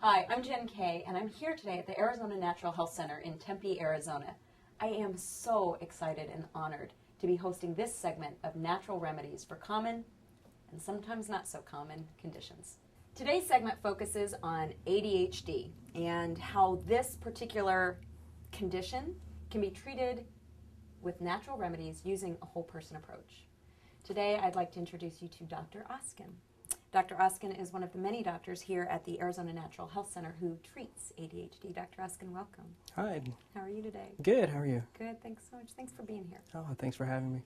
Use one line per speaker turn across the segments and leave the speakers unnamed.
Hi, I'm Jen Kay, and I'm here today at the Arizona Natural Health Center in Tempe, Arizona. I am so excited and honored to be hosting this segment of Natural Remedies for common and sometimes not so common conditions. Today's segment focuses on ADHD and how this particular condition can be treated with natural remedies using a whole person approach. Today, I'd like to introduce you to Dr. Oskin. Dr. Oskin is one of the many doctors here at the Arizona Natural Health Center who treats ADHD. Dr. Oskin, welcome.
Hi.
How are you today?
Good, how are you?
Good, thanks so much. Thanks for being here.
Oh, thanks for having me.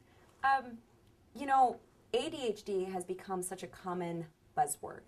You know, ADHD has become such a common buzzword,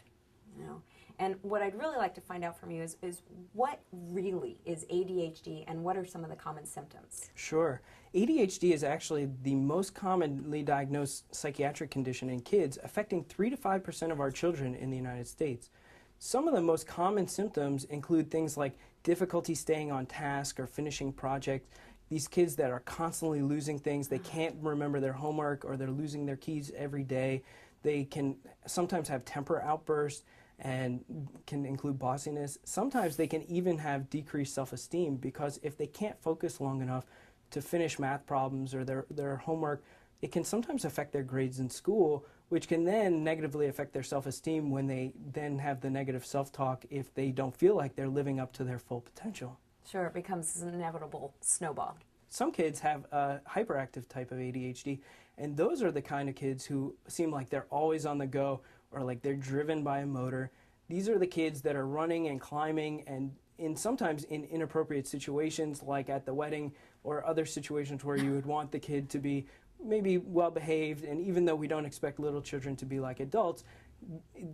and what I'd really like to find out from you is what really is ADHD and what are some of the common symptoms?
Sure. ADHD is actually the most commonly diagnosed psychiatric condition in kids, affecting 3 to 5% of our children in the United States. Some of the most common symptoms include things like difficulty staying on task or finishing projects. These kids that are constantly losing things, they can't remember their homework or they're losing their keys every day. They can sometimes have temper outbursts and can include bossiness. Sometimes they can even have decreased self-esteem because if they can't focus long enough to finish math problems or their homework, it can sometimes affect their grades in school, which can then negatively affect their self-esteem when they then have the negative self-talk if they don't feel like they're living up to their full potential.
Sure, it becomes an inevitable snowball.
Some kids have a hyperactive type of ADHD, and those are the kind of kids who seem like they're always on the go or like they're driven by a motor. These are the kids that are running and climbing and sometimes in inappropriate situations like at the wedding or other situations where you would want the kid to be maybe well behaved, and even though we don't expect little children to be like adults,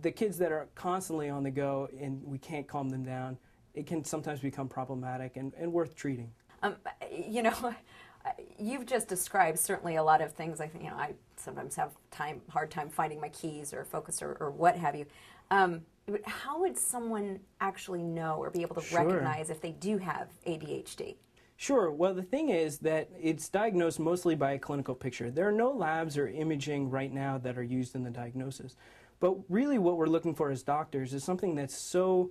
the kids that are constantly on the go and we can't calm them down, it can sometimes become problematic and worth treating.
You've just described certainly a lot of things. I sometimes have hard time finding my keys or focus or what have you. How would someone actually know or be able to recognize if they do have ADHD?
Sure. Well, the thing is that it's diagnosed mostly by a clinical picture. There are no labs or imaging right now that are used in the diagnosis. But really what we're looking for as doctors is something that's so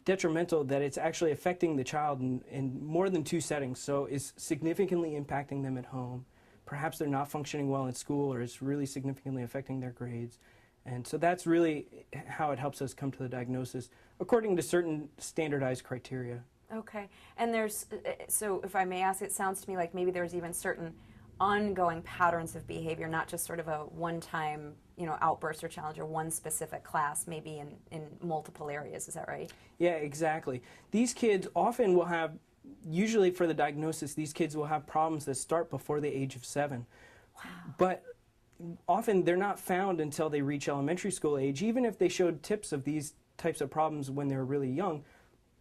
detrimental that it's actually affecting the child in more than 2 settings. So it's significantly impacting them at home. Perhaps they're not functioning well in school, or it's really significantly affecting their grades. And so that's really how it helps us come to the diagnosis according to certain standardized criteria.
Okay. And so if I may ask, it sounds to me like maybe there's even certain ongoing patterns of behavior, not just sort of a one-time, outburst or challenge or one specific class, maybe in multiple areas. Is that right?
Yeah, exactly. These kids often will have, usually for the diagnosis, these kids will have problems that start before the age of 7.
Wow.
But often they're not found until they reach elementary school age, even if they showed tips of these types of problems when they're really young,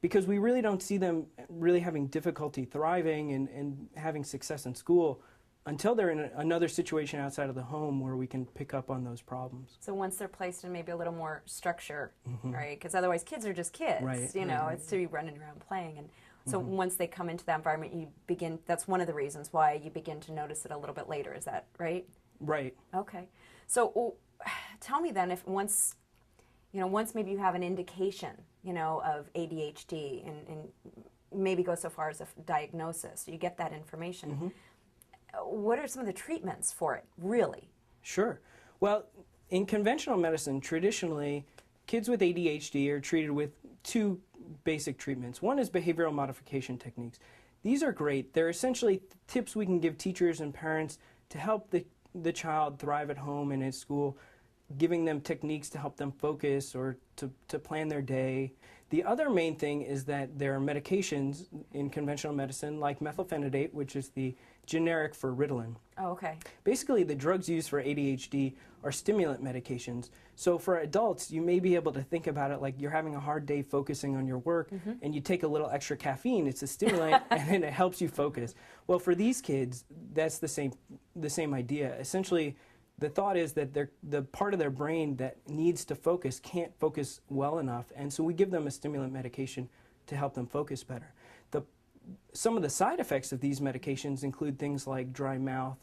because we really don't see them really having difficulty thriving and having success in school until they're in another situation outside of the home where we can pick up on those problems.
So once they're placed in maybe a little more structure, right? Because otherwise kids are just kids,
right,
it's to be running around playing. And so once they come into that environment, that's one of the reasons why you begin to notice it a little bit later. Is that right?
Right.
Okay. So tell me then, if once maybe you have an indication, of ADHD and maybe go so far as a diagnosis, you get that information. What are some of the treatments for it, really?
Sure. Well, in conventional medicine, traditionally, kids with ADHD are treated with 2 basic treatments. One is behavioral modification techniques. These are great. They're essentially tips we can give teachers and parents to help the child thrive at home and at school, giving them techniques to help them focus or to plan their day. The other main thing is that there are medications in conventional medicine like methylphenidate, which is the generic for Ritalin.
Oh, okay.
Basically, the drugs used for ADHD are stimulant medications. So for adults, you may be able to think about it like you're having a hard day focusing on your work and you take a little extra caffeine. It's a stimulant and it helps you focus. Well, for these kids, that's the same idea. Essentially, the thought is that the part of their brain that needs to focus can't focus well enough, and so we give them a stimulant medication to help them focus better. Some of the side effects of these medications include things like dry mouth,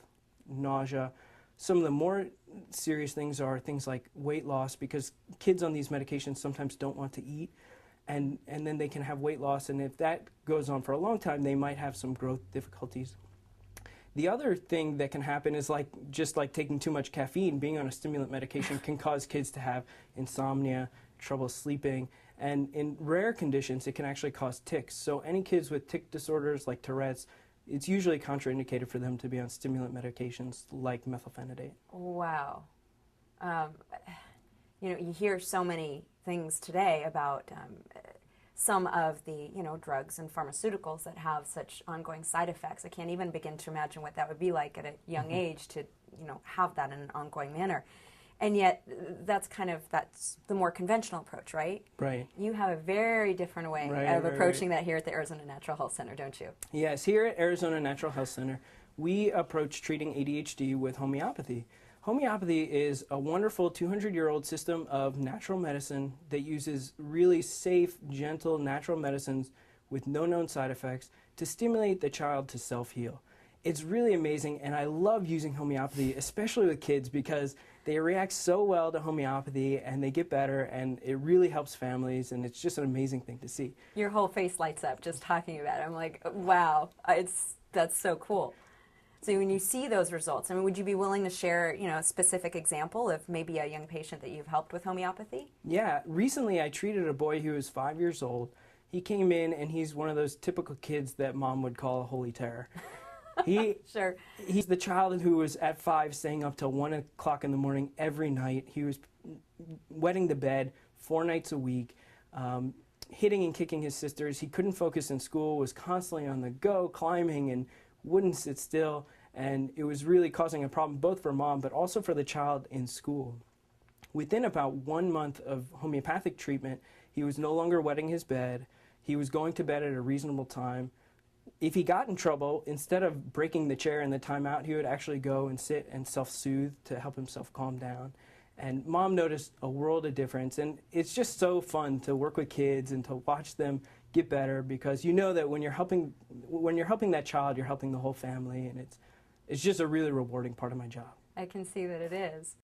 nausea. Some of the more serious things are things like weight loss, because kids on these medications sometimes don't want to eat. and then they can have weight loss, and if that goes on for a long time, they might have some growth difficulties. The other thing that can happen is just like taking too much caffeine. Being on a stimulant medication can cause kids to have insomnia, trouble sleeping, and in rare conditions, it can actually cause tics. So any kids with tic disorders like Tourette's, it's usually contraindicated for them to be on stimulant medications like methylphenidate.
Wow. You hear so many things today about some of the, drugs and pharmaceuticals that have such ongoing side effects. I can't even begin to imagine what that would be like at a young age to, have that in an ongoing manner. And yet, that's the more conventional approach, right?
Right.
You have a very different way of approaching that here at the Arizona Natural Health Center, don't you?
Yes, here at Arizona Natural Health Center, we approach treating ADHD with homeopathy. Homeopathy is a wonderful 200-year-old system of natural medicine that uses really safe, gentle, natural medicines with no known side effects to stimulate the child to self-heal. It's really amazing, and I love using homeopathy, especially with kids, because they react so well to homeopathy and they get better, and it really helps families, and it's just an amazing thing to see.
Your whole face lights up just talking about it. I'm like, wow, that's so cool. So when you see those results, would you be willing to share, a specific example of maybe a young patient that you've helped with homeopathy?
Yeah, recently I treated a boy who was 5 years old. He came in, and he's one of those typical kids that mom would call a holy terror.
Sure.
He's the child who was at 5 staying up till 1 o'clock in the morning every night. He was wetting the bed 4 nights a week, hitting and kicking his sisters. He couldn't focus in school, was constantly on the go, climbing, and wouldn't sit still. And it was really causing a problem both for mom but also for the child in school. Within about 1 month of homeopathic treatment, he was no longer wetting his bed. He was going to bed at a reasonable time. If he got in trouble, instead of breaking the chair in the timeout, he would actually go and sit and self-soothe to help himself calm down. And mom noticed a world of difference. And it's just so fun to work with kids and to watch them get better, because you know that when you're helping that child, you're helping the whole family, and it's just a really rewarding part of my job.
I can see that it is.